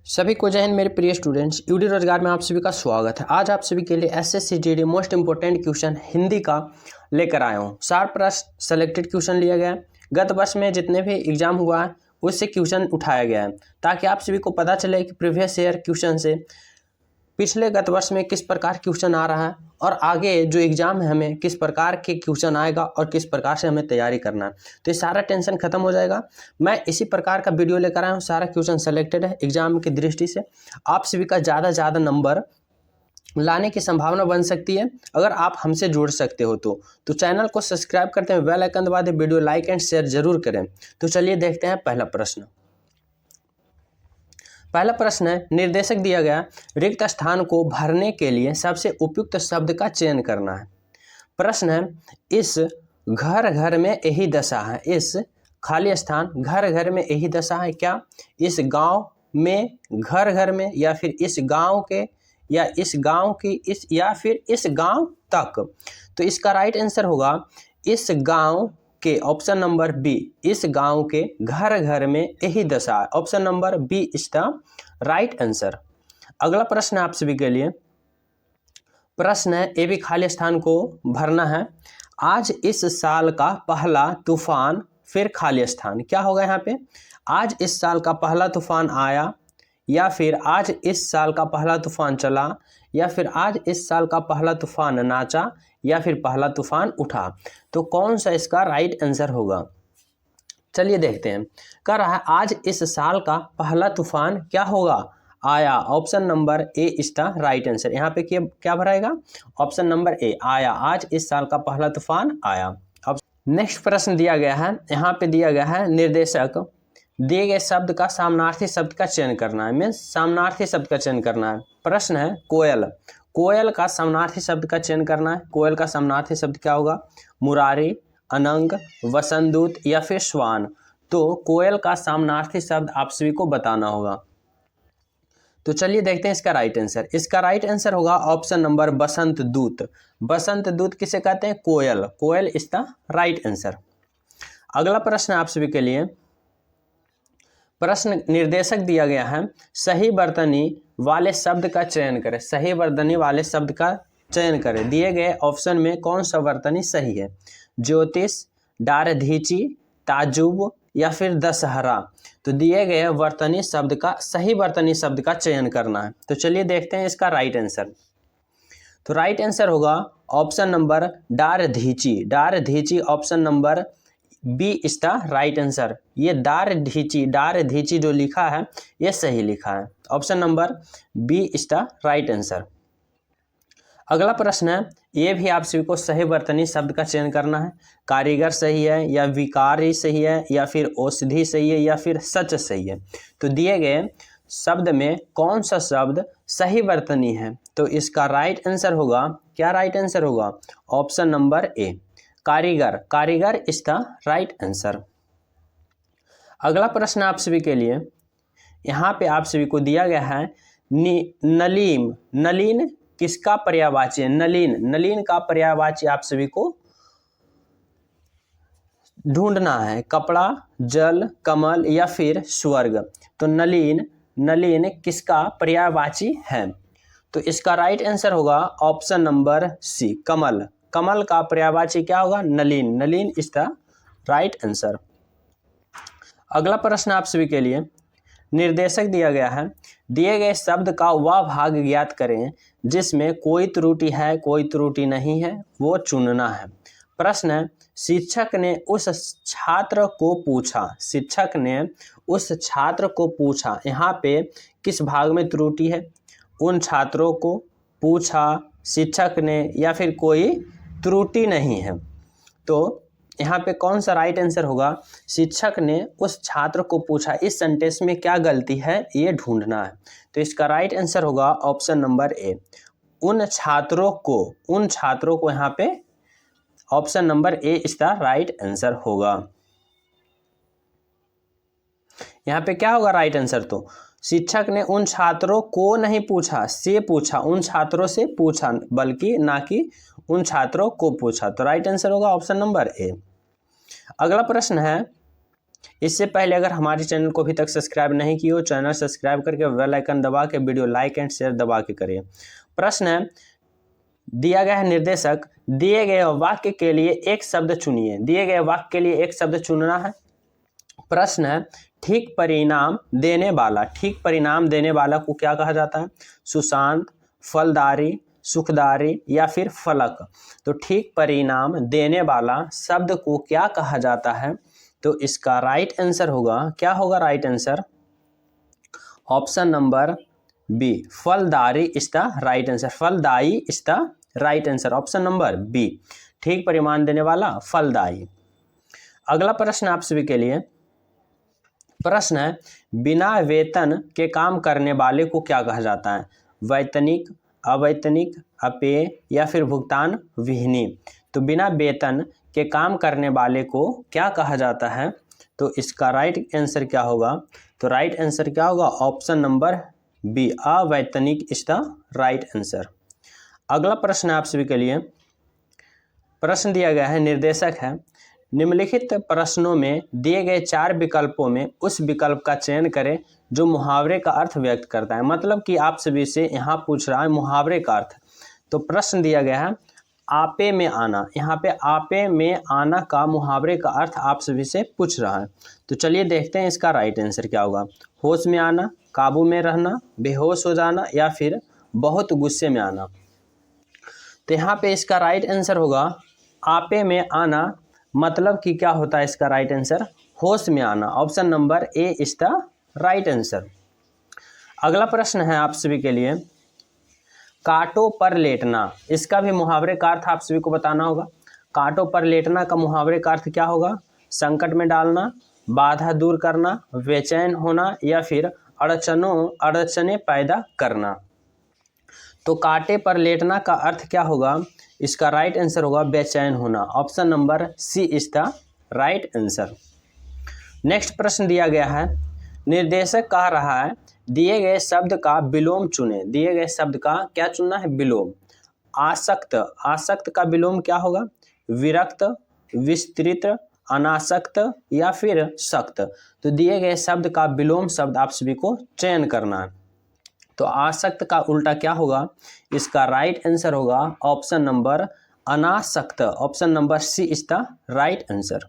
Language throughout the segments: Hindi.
सभी को जय हिंद मेरे प्रिय स्टूडेंट्स। यूडी रोजगार में आप सभी का स्वागत है। आज आप सभी के लिए SSC GD most important question Hindi का लेकर आया हूँ। 60 प्रश्न सेलेक्टेड क्वेश्चन लिया गया है। गत वर्ष में जितने भी एग्जाम हुआ है उससे क्वेश्चन उठाया गया है, ताकि आप सभी को पता चले कि प्रीवियस ईयर क्वेश्चन से पिछले गत वर्ष में किस प्रकार क्वेश्चन आ रहा है और आगे जो एग्जाम है हमें किस प्रकार के क्वेश्चन आएगा और किस प्रकार से हमें तैयारी करना है। तो ये सारा टेंशन खत्म हो जाएगा। मैं इसी प्रकार का वीडियो लेकर आया हूँ। सारा क्वेश्चन सेलेक्टेड है एग्जाम की दृष्टि से। आप सभी का ज़्यादा नंबर लाने की संभावना बन सकती है अगर आप हमसे जुड़ सकते हो तो चैनल को सब्सक्राइब करते हैं, बेल आइकन दबा दें, वीडियो लाइक एंड शेयर जरूर करें। तो चलिए देखते हैं पहला प्रश्न। पहला प्रश्न है, निर्देशक दिया गया रिक्त स्थान को भरने के लिए सबसे उपयुक्त शब्द का चयन करना है। प्रश्न है, इस घर घर में यही दशा है। इस खाली स्थान घर घर में यही दशा है क्या? इस गांव में घर घर में, या फिर इस गांव के, या इस गांव की, इस, या फिर इस गांव तक। तो इसका राइट आंसर होगा इस गांव के, ऑप्शन नंबर बी, इस गांव के घर घर में यही दशा है। Option number B is the right answer. अगला प्रश्न है आप सभी के लिए। प्रश्न है, ये भी खाली स्थान को भरना है। आज इस साल का पहला तूफान, फिर खाली स्थान क्या होगा यहाँ पे? आज इस साल का पहला तूफान आया, या फिर आज इस साल का पहला तूफान चला, या फिर आज इस साल का पहला तूफान नाचा, या फिर पहला तूफान उठा। तो कौन सा इसका राइट आंसर होगा? चलिए देखते हैं। कह रहा है आज इस साल का पहला तूफान क्या होगा? आया। Option number A is the right answer. यहाँ पे क्या भराएगा? ऑप्शन नंबर ए, आया। आज इस साल का पहला तूफान आया। अब नेक्स्ट प्रश्न दिया गया है। यहाँ पे दिया गया है, निर्देशक दिए गए शब्द का सामनार्थी शब्द का चयन करना है। मीन्स सामनार्थी शब्द का चयन करना है। प्रश्न है, कोयल, कोयल का सामनार्थी शब्द का चयन करना है। कोयल का सामनार्थी शब्द क्या होगा? मुरारी, अनंग, वसंतदूत, या फिर श्वान। तो कोयल का सामनार्थी शब्द आप सभी को बताना होगा। तो चलिए देखते हैं इसका राइट आंसर। इसका राइट आंसर होगा ऑप्शन नंबर बसंतदूत। बसंतदूत किसे कहते हैं? कोयल। कोयल इज द राइट आंसर। अगला प्रश्न आप सभी के लिए। प्रश्न, निर्देशक दिया गया है सही वर्तनी वाले शब्द का चयन करें। सही वर्तनी वाले शब्द का चयन करें। दिए गए ऑप्शन में कौन सा वर्तनी सही है? ज्योतिष, डारधीची, ताजुब, या फिर दशहरा। तो दिए गए वर्तनी शब्द का, सही वर्तनी शब्द का चयन करना है। तो चलिए देखते हैं इसका राइट आंसर। तो राइट आंसर होगा ऑप्शन नंबर डारधीची। डारधीची option number B is the right answer. ये डारधीची जो लिखा है ये सही लिखा है। Option number B is the right answer. अगला प्रश्न है, ये भी आप सभी को सही वर्तनी शब्द का चयन करना है। कारीगर सही है, या विकारी सही है, या फिर औषधि सही है, या फिर सच सही है। तो दिए गए शब्द में कौन सा शब्द सही वर्तनी है? तो इसका राइट आंसर होगा, क्या राइट आंसर होगा? ऑप्शन नंबर ए, कारीगर। कारीगर इज द राइट आंसर। अगला प्रश्न आप सभी के लिए। यहाँ पे आप सभी को दिया गया है नलीन। नलीन किसका पर्यायवाची है? नलीन, नलीन का पर्यायवाची आप सभी को ढूंढना है। कपड़ा, जल, कमल, या फिर स्वर्ग। तो नलीन, नलीन किसका पर्यायवाची है? तो इसका राइट आंसर होगा ऑप्शन नंबर सी, कमल। कमल का पर्यायवाची क्या होगा? Nalin. Nalin is the right answer. अगला प्रश्न आप सभी के लिए। निर्देशक दिया गया है दिए गए शब्द का वह भाग ज्ञात करें जिसमें कोई त्रुटि है, कोई त्रुटि नहीं है, वो चुनना है। प्रश्न है, शिक्षक ने उस छात्र को पूछा। शिक्षक ने उस छात्र को पूछा। यहाँ पे किस भाग में त्रुटि है? उन छात्रों को पूछा शिक्षक ने, या फिर कोई त्रुटि नहीं है। तो यहाँ पे कौन सा राइट आंसर होगा? शिक्षक ने उस छात्र को पूछा। इस सेंटेंस में क्या गलती है ये ढूंढना है। तो इसका राइट आंसर होगा ऑप्शन नंबर ए, उन छात्रों को। उन छात्रों को यहाँ पे option number A is the right answer होगा। यहाँ पे क्या होगा राइट आंसर? तो शिक्षक ने उन छात्रों को नहीं पूछा, से पूछा, उन छात्रों से पूछा, बल्कि ना कि उन छात्रों को पूछा। तो राइट आंसर होगा ऑप्शन नंबर ए। अगला प्रश्न है, इससे पहले अगर हमारे चैनल को अभी तक सब्सक्राइब नहीं किए हो, चैनल सब्सक्राइब करके बेल आइकन दबा के वीडियो लाइक एंड शेयर दबा के करिए। प्रश्न है, दिया गया है निर्देशक, दिए गए वाक्य के लिए एक शब्द चुनिए। दिए गए वाक्य के लिए एक शब्द चुनना है। प्रश्न है, ठीक परिणाम देने वाला। ठीक परिणाम देने वाला को क्या कहा जाता है? सुशांत, फलदारी, सुखदारी या फिर फलक। तो ठीक परिणाम देने वाला शब्द को क्या कहा जाता है? तो इसका राइट आंसर होगा, क्या होगा right answer? Option number B, फलदारी इज द राइट आंसर। फलदायी is the right answer, option number B, ठीक परिणाम देने वाला फलदायी। अगला प्रश्न आप सभी के लिए प्रश्न है, बिना वेतन के काम करने वाले को क्या कहा जाता है? वैतनिक, अवैतनिक, अपेय या फिर भुगतान विहीनी। तो बिना वेतन के काम करने वाले को क्या कहा जाता है? तो इसका राइट आंसर क्या होगा? तो राइट आंसर क्या होगा? ऑप्शन नंबर बी, अवैतनिक इज द राइट आंसर। अगला प्रश्न आप सभी के लिए प्रश्न दिया गया है, निर्देशक है, निम्नलिखित प्रश्नों में दिए गए 4 विकल्पों में उस विकल्प का चयन करें जो मुहावरे का अर्थ व्यक्त करता है। मतलब कि आप सभी से यहाँ पूछ रहा है मुहावरे का अर्थ। तो प्रश्न दिया गया है आपे में आना। यहाँ पे आपे में आना का मुहावरे का अर्थ आप सभी से पूछ रहा है। तो चलिए देखते हैं इसका राइट आंसर क्या होगा। होश में आना, काबू में रहना, बेहोश हो जाना या फिर बहुत गुस्से में आना। तो यहाँ पे इसका राइट आंसर होगा आपे में आना। मतलब कि क्या होता है इसका राइट आंसर? होश में आना, option number A is the right answer. अगला प्रश्न है आप सभी के लिए, कांटों पर लेटना। इसका भी मुहावरे का अर्थ आप सभी को बताना होगा। कांटों पर लेटना का मुहावरे का अर्थ क्या होगा? संकट में डालना, बाधा दूर करना, बेचैन होना या फिर अड़चने पैदा करना। तो कांटे पर लेटना का अर्थ क्या होगा? इसका राइट आंसर होगा बेचैन होना, option number C is the right answer. Next प्रश्न दिया गया है, निर्देशक कह रहा है दिए गए शब्द का विलोम चुने। दिए गए शब्द का क्या चुनना है? विलोम। आसक्त, आसक्त का विलोम क्या होगा? विरक्त, विस्तृत, अनासक्त या फिर सक्त। तो दिए गए शब्द का विलोम शब्द आप सभी को चयन करना है। तो आसक्त का उल्टा क्या होगा? इसका राइट आंसर होगा ऑप्शन नंबर अनासक्त, option number C is the right answer.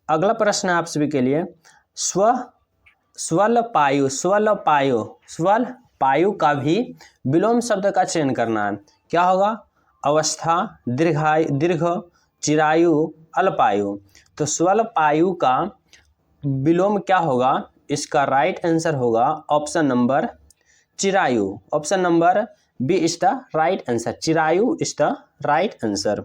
अगला प्रश्न है आप सभी के लिए, स्वल्पायु, स्वल्पायु, स्वल्पायु का भी विलोम शब्द का चयन करना है। क्या होगा? अवस्था, दीर्घ, चिरायु, अल्पायु। तो स्वल्पायु का विलोम क्या होगा? इसका राइट आंसर होगा ऑप्शन नंबर चिरायु, option number B is the right answer. चिरायु इज द राइट आंसर।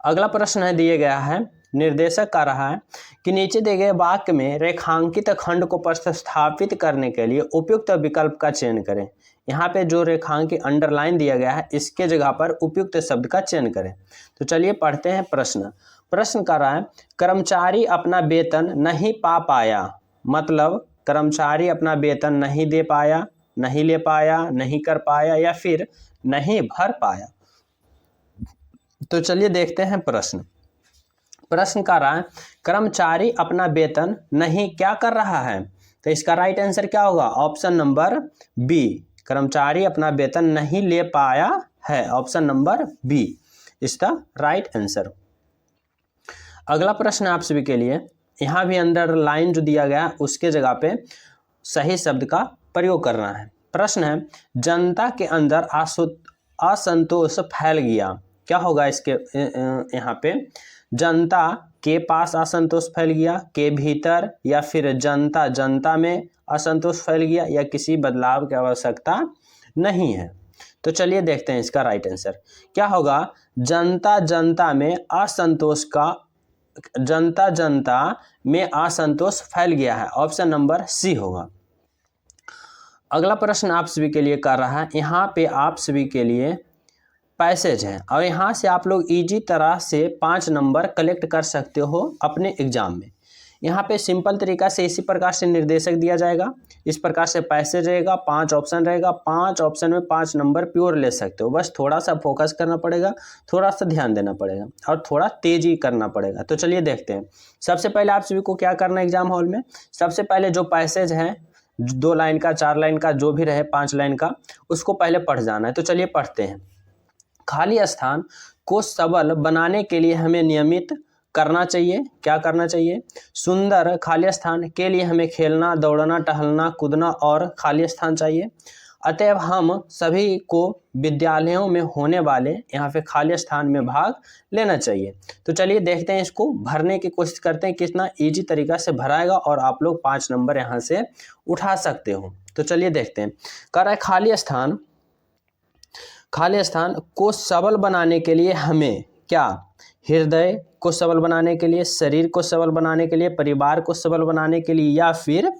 अगला प्रश्न है दिए गया है, निर्देशक कह रहा है कि नीचे दिए गए वाक्य में रेखांकित खंड को प्रतिस्थापित करने के लिए उपयुक्त विकल्प का चयन करें। यहाँ पे जो रेखांकित अंडरलाइन दिया गया है इसके जगह पर उपयुक्त शब्द का चयन करें। तो चलिए पढ़ते हैं प्रश्न। प्रश्न कह रहा है, कर्मचारी अपना वेतन नहीं पा पाया। मतलब कर्मचारी अपना वेतन नहीं दे पाया, नहीं ले पाया, नहीं कर पाया या फिर नहीं भर पाया। तो चलिए देखते हैं प्रश्न। प्रश्न कह रहा है कर्मचारी अपना वेतन नहीं क्या कर रहा है। तो इसका राइट आंसर क्या होगा? ऑप्शन नंबर बी, कर्मचारी अपना वेतन नहीं ले पाया है, option number B is the right answer. अगला प्रश्न आप सभी के लिए, यहाँ भी अंडरलाइन जो दिया गया उसके जगह पे सही शब्द का प्रयोग करना है। प्रश्न है, जनता के अंदर असंतोष फैल गया। क्या होगा इसके यहाँ पे? जनता के पास असंतोष फैल गया, के भीतर, या फिर जनता में असंतोष फैल गया, या किसी बदलाव की आवश्यकता नहीं है। तो चलिए देखते हैं इसका राइट आंसर क्या होगा। जनता में असंतोष फैल गया है, ऑप्शन नंबर सी होगा। अगला प्रश्न आप सभी के लिए कर रहा है, यहाँ पे आप सभी के लिए पैसेज है और यहाँ से आप लोग इजी तरह से 5 नंबर कलेक्ट कर सकते हो अपने एग्जाम में। यहाँ पे सिंपल तरीका से इसी प्रकार से निर्देशक दिया जाएगा। इस प्रकार से पैसेज रहेगा, 5 ऑप्शन रहेगा, 5 ऑप्शन में 5 नंबर प्योर ले सकते हो। बस थोड़ा सा फोकस करना पड़ेगा, थोड़ा सा ध्यान देना पड़ेगा और थोड़ा तेजी करना पड़ेगा। तो चलिए देखते हैं। सबसे पहले आप सभी को क्या करना है एग्जाम हॉल में, सबसे पहले जो पैसेज है 2 लाइन का, 4 लाइन का, जो भी रहे 5 लाइन का, उसको पहले पढ़ जाना है। तो चलिए पढ़ते हैं। खाली स्थान को सबल बनाने के लिए हमें नियमित करना चाहिए। क्या करना चाहिए? सुंदर खाली स्थान के लिए हमें खेलना, दौड़ना, टहलना, कूदना और खाली स्थान चाहिए। अतएव हम सभी को विद्यालयों में होने वाले यहाँ पे खाली स्थान में भाग लेना चाहिए। तो चलिए देखते हैं, इसको भरने की कोशिश करते हैं कितना इजी तरीका से भराएगा और आप लोग 5 नंबर यहाँ से उठा सकते हो। तो चलिए देखते हैं। कह रहा है खाली स्थान को सबल बनाने के लिए हमें क्या? हृदय को सबल बनाने के लिए, शरीर को सबल बनाने के लिए, परिवार को सबल बनाने के लिए या फिर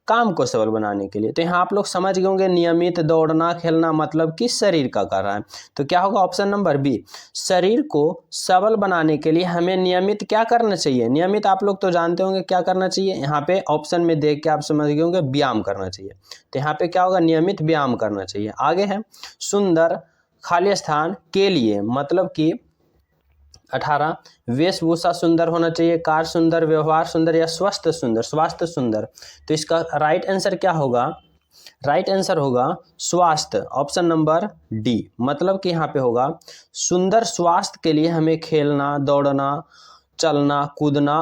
काम को सबल बनाने के लिए। तो यहाँ आप लोग समझ गए होंगे नियमित दौड़ना खेलना मतलब कि शरीर का कर रहा है। तो क्या होगा? ऑप्शन नंबर बी, शरीर को सबल बनाने के लिए हमें नियमित क्या करना चाहिए? नियमित आप लोग तो जानते होंगे क्या करना चाहिए। यहाँ पे ऑप्शन में देख के आप समझ गए होंगे व्यायाम करना चाहिए। तो यहाँ पे क्या होगा? नियमित व्यायाम करना चाहिए। आगे है सुंदर खाली स्थान के लिए मतलब कि 18 वेशभूषा सुंदर होना चाहिए, कार्य सुंदर, व्यवहार सुंदर या स्वास्थ्य सुंदर। तो इसका राइट आंसर क्या होगा? राइट आंसर होगा स्वास्थ्य, ऑप्शन नंबर डी। मतलब कि यहाँ पे होगा सुंदर स्वास्थ्य के लिए हमें खेलना, दौड़ना, चलना, कूदना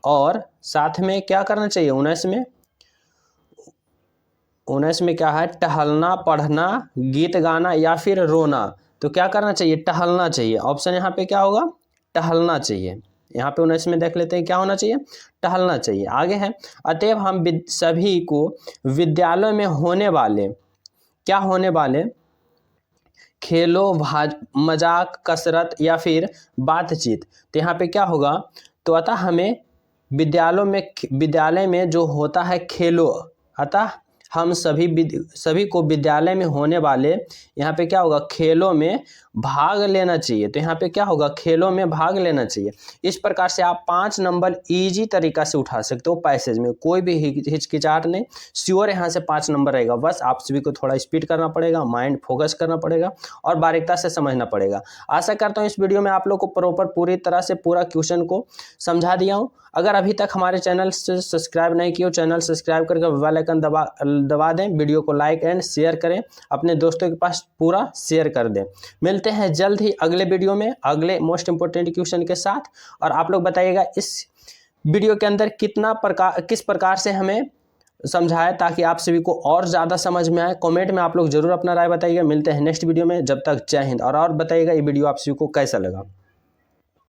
और साथ में क्या करना चाहिए? 19 में क्या है? टहलना, पढ़ना, गीत गाना या फिर रोना। तो क्या करना चाहिए? टहलना चाहिए। ऑप्शन यहाँ पे क्या होगा? टहलना चाहिए। यहाँ पे 19 में देख लेते हैं क्या होना चाहिए? टहलना चाहिए। आगे है अतएव हम सभी को विद्यालय में होने वाले क्या होने वाले खेलों, मजाक, कसरत या फिर बातचीत। तो यहाँ पे क्या होगा? तो अतः हमें विद्यालय में जो होता है खेलों, अतः हम सभी को विद्यालय में होने वाले यहाँ पे क्या होगा? खेलों में भाग लेना चाहिए। तो यहाँ पे क्या होगा? खेलों में भाग लेना चाहिए। इस प्रकार से आप 5 नंबर इजी तरीका से उठा सकते हो पैसेज में, कोई भी हिचकिचाहट नहीं। श्योर यहाँ से 5 नंबर रहेगा। बस आप सभी को थोड़ा स्पीड करना पड़ेगा, माइंड फोकस करना पड़ेगा और बारीकता से समझना पड़ेगा। आशा करता हूँ इस वीडियो में आप लोग को प्रॉपर पूरी तरह से पूरा क्वेश्चन को समझा दिया हूँ। अगर अभी तक हमारे चैनल से सब्सक्राइब नहीं किया, चैनल सब्सक्राइब करके बेल आइकन दबा दें, वीडियो को लाइक एंड शेयर करें, अपने दोस्तों के पास पूरा शेयर कर दें। मिलते हैं जल्द ही अगले वीडियो में अगले मोस्ट इंपोर्टेंट क्वेश्चन के साथ। और आप लोग बताइएगा इस वीडियो के अंदर किस प्रकार से हमें समझाया ताकि आप सभी को और ज़्यादा समझ में आए। कमेंट में आप लोग जरूर अपना राय बताइएगा। मिलते हैं नेक्स्ट वीडियो में, जब तक जय हिंद। और बताइएगा ये वीडियो आप सभी को कैसा लगा।